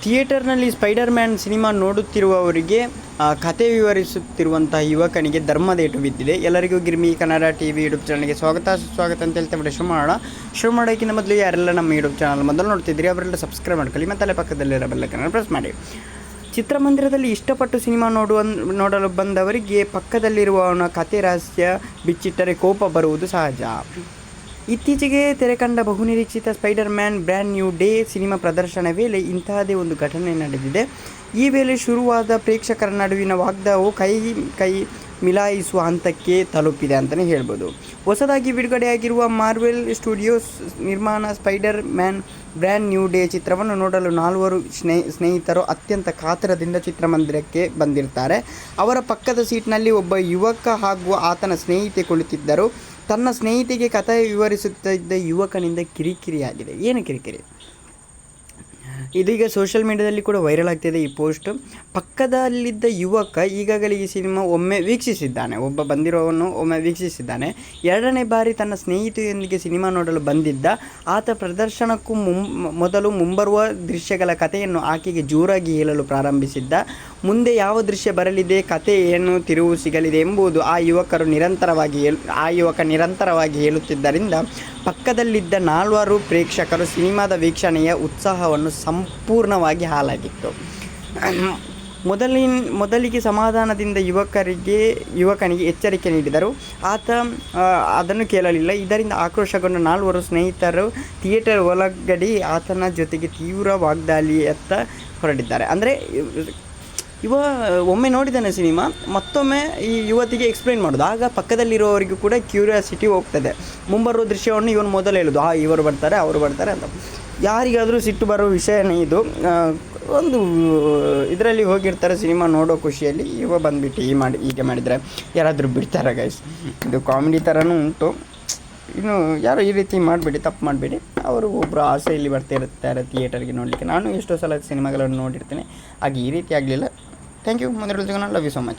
ಥಿಯೇಟರ್ನಲ್ಲಿ spider man cinema ನೋಡುತ್ತಿರುವವರಿಗೆ ಕತೆ ವಿವರಿಸುತ್ತಿರುವಂಥ ಯುವಕನಿಗೆ ಧರ್ಮದೇಟು ಬಿದ್ದಿದೆ. ಎಲ್ಲರಿಗೂ ಗಿರ್ಮಿ ಕನ್ನಡ TV ಯೂಟ್ಯೂಬ್ ಚಾನಲ್ಗೆ ಸ್ವಾಗತ ಅಂತ ಹೇಳ್ತಾ ಬಿಟ್ಟು ಶುರು ಮಾಡೋಕ್ಕಿಂತ ಮೊದಲು ಯಾರೆಲ್ಲ ನಮ್ಮ ಯೂಟ್ಯೂಬ್ ಚಾನಲ್ ಮೊದಲು ನೋಡ್ತಿದ್ದೀರಿ ಅವರೆಲ್ಲ ಸಬ್ಸ್ಕ್ರೈಬ್ ಮಾಡ್ಕೊಳ್ಳಿ ಮತ್ತು ಅಲ್ಲೇ ಪಕ್ಕದಲ್ಲಿರೋ ಬೆಲ್ಲೈಕನ್ನ ಪ್ರೆಸ್ ಮಾಡಿ. ಚಿತ್ರಮಂದಿರದಲ್ಲಿ ಇಷ್ಟಪಟ್ಟು ಸಿನಿಮಾ ನೋಡಲು ಬಂದವರಿಗೆ ಪಕ್ಕದಲ್ಲಿರುವವನ ಕತೆ ರಹಸ್ಯ ಬಿಚ್ಚಿಟ್ಟರೆ ಕೋಪ ಬರುವುದು ಸಹಜ. ಇತ್ತೀಚೆಗೆ ತೆರೆಕಂಡ ಬಹುನಿರೀಕ್ಷಿತ spider man brand new day cinema ಪ್ರದರ್ಶನ ವೇಳೆ ಇಂತಹದೇ ಒಂದು ಘಟನೆ ನಡೆದಿದೆ. ಈ ವೇಳೆ ಶುರುವಾದ ಪ್ರೇಕ್ಷಕರ ನಡುವಿನ ವಾಗ್ದಾವು ಕೈ ಮಿಲಾಯಿಸುವ ಹಂತಕ್ಕೆ ತಲುಪಿದೆ ಅಂತಲೇ ಹೇಳ್ಬೋದು. ಹೊಸದಾಗಿ ಬಿಡುಗಡೆಯಾಗಿರುವ ಮಾರ್ವೆಲ್ ಸ್ಟುಡಿಯೋಸ್ ನಿರ್ಮಾಣ spider man brand new day ಚಿತ್ರವನ್ನು ನೋಡಲು 4 ಸ್ನೇಹಿತರು ಅತ್ಯಂತ ಕಾತರದಿಂದ ಚಿತ್ರಮಂದಿರಕ್ಕೆ ಬಂದಿರ್ತಾರೆ. ಅವರ ಪಕ್ಕದ ಸೀಟ್ನಲ್ಲಿ ಒಬ್ಬ ಯುವಕ ಹಾಗೂ ಆತನ ಸ್ನೇಹಿತೆ ಕುಳಿತಿದ್ದರು. ತನ್ನ ಸ್ನೇಹಿತೆಗೆ ಕಥೆ ವಿವರಿಸುತ್ತಿದ್ದ ಯುವಕನಿಂದ ಕಿರಿಕಿರಿಯಾಗಿದೆ. ಏನು ಕಿರಿಕಿರಿ? ಇದೀಗ ಸೋಷಿಯಲ್ ಮೀಡಿಯಾದಲ್ಲಿ ಕೂಡ ವೈರಲ್ ಆಗ್ತಿದೆ ಈ ಪೋಸ್ಟ್. ಪಕ್ಕದಲ್ಲಿದ್ದ ಯುವಕ ಈಗಾಗಲೇ ಈ ಸಿನಿಮಾ ಒಮ್ಮೆ ವೀಕ್ಷಿಸಿದ್ದಾನೆ. ಒಬ್ಬ ಬಂದಿರೋವನು ಒಮ್ಮೆ ವೀಕ್ಷಿಸಿದ್ದಾನೆ. 2ನೇ ಬಾರಿ ತನ್ನ ಸ್ನೇಹಿತೆಯೊಂದಿಗೆ ಸಿನಿಮಾ ನೋಡಲು ಬಂದಿದ್ದ ಆತ ಪ್ರದರ್ಶನಕ್ಕೂ ಮೊದಲು ಮುಂಬರುವ ದೃಶ್ಯಗಳ ಕಥೆಯನ್ನು ಆಕೆಗೆ ಜೋರಾಗಿ ಹೇಳಲು ಪ್ರಾರಂಭಿಸಿದ್ದ. ಮುಂದೆ ಯಾವ ದೃಶ್ಯ ಬರಲಿದೆ, ಕತೆ ಏನು ತಿರುವು ಸಿಗಲಿದೆ ಎಂಬುದು ಆ ಯುವಕ ನಿರಂತರವಾಗಿ ಹೇಳುತ್ತಿದ್ದರಿಂದ ಪಕ್ಕದಲ್ಲಿದ್ದ 4 ಪ್ರೇಕ್ಷಕರು ಸಿನಿಮಾದ ವೀಕ್ಷಣೆಯ ಉತ್ಸಾಹವನ್ನು ಸಂಪೂರ್ಣವಾಗಿ ಹಾಳಾಗಿತ್ತು. ಮೊದಲಿಗೆ ಸಮಾಧಾನದಿಂದ ಯುವಕನಿಗೆ ಎಚ್ಚರಿಕೆ ನೀಡಿದರು. ಆತ ಅದನ್ನು ಕೇಳಲಿಲ್ಲ. ಇದರಿಂದ ಆಕ್ರೋಶಗೊಂಡ 4 ಸ್ನೇಹಿತರು ಥಿಯೇಟರ್ ಒಳಗಡೆ ಆತನ ಜೊತೆಗೆ ತೀವ್ರ ವಾಗ್ದಾಳಿಯತ್ತ ಹೊರಟಿದ್ದಾರೆ. ಅಂದರೆ ಒಮ್ಮೆ ನೋಡಿದ್ದಾನೆ ಸಿನಿಮಾ, ಮತ್ತೊಮ್ಮೆ ಈ ಯುವತಿಗೆ ಎಕ್ಸ್ಪ್ಲೈನ್ ಮಾಡೋದು. ಆಗ ಪಕ್ಕದಲ್ಲಿರೋವರಿಗೂ ಕೂಡ ಕ್ಯೂರಿಯಾಸಿಟಿ ಹೋಗ್ತದೆ. ಮುಂಬರುವ ದೃಶ್ಯವನ್ನು ಇವನು ಮೊದಲು ಹೇಳೋದು, ಇವರು ಬರ್ತಾರೆ ಅವರು ಬರ್ತಾರೆ ಅಂತ. ಯಾರಿಗಾದರೂ ಸಿಟ್ಟು ಬರೋ ವಿಷಯನೇ ಇದು. ಒಂದು ಇದರಲ್ಲಿ ಹೋಗಿರ್ತಾರೆ ಸಿನಿಮಾ ನೋಡೋ ಖುಷಿಯಲ್ಲಿ, ಬಂದುಬಿಟ್ಟು ಹೀಗೆ ಮಾಡಿದರೆ ಯಾರಾದರೂ ಬಿಡ್ತಾರೆ ಗೈಸ್. ಇದು ಕಾಮಿಡಿ ಥರನೂ ಉಂಟು. ಇನ್ನು ಯಾರು ಈ ರೀತಿ ಮಾಡಬೇಡಿ, ತಪ್ಪು ಮಾಡಬೇಡಿ. ಅವರು ಒಬ್ಬರು ಆಸೆಯಲ್ಲಿ ಬರ್ತಿರ್ತಾರೆ ಥಿಯೇಟರ್ಗೆ ನೋಡಲಿಕ್ಕೆ. ನಾನು ಎಷ್ಟೋ ಸಲ ಸಿನಿಮಾಗಳನ್ನು ನೋಡಿರ್ತೀನಿ, ಹಾಗೆ ಈ ರೀತಿ ಆಗಲಿಲ್ಲ. Thank you. ಮುಂದೆ ಲವ್ ಯು ಸೊ ಮಚ್.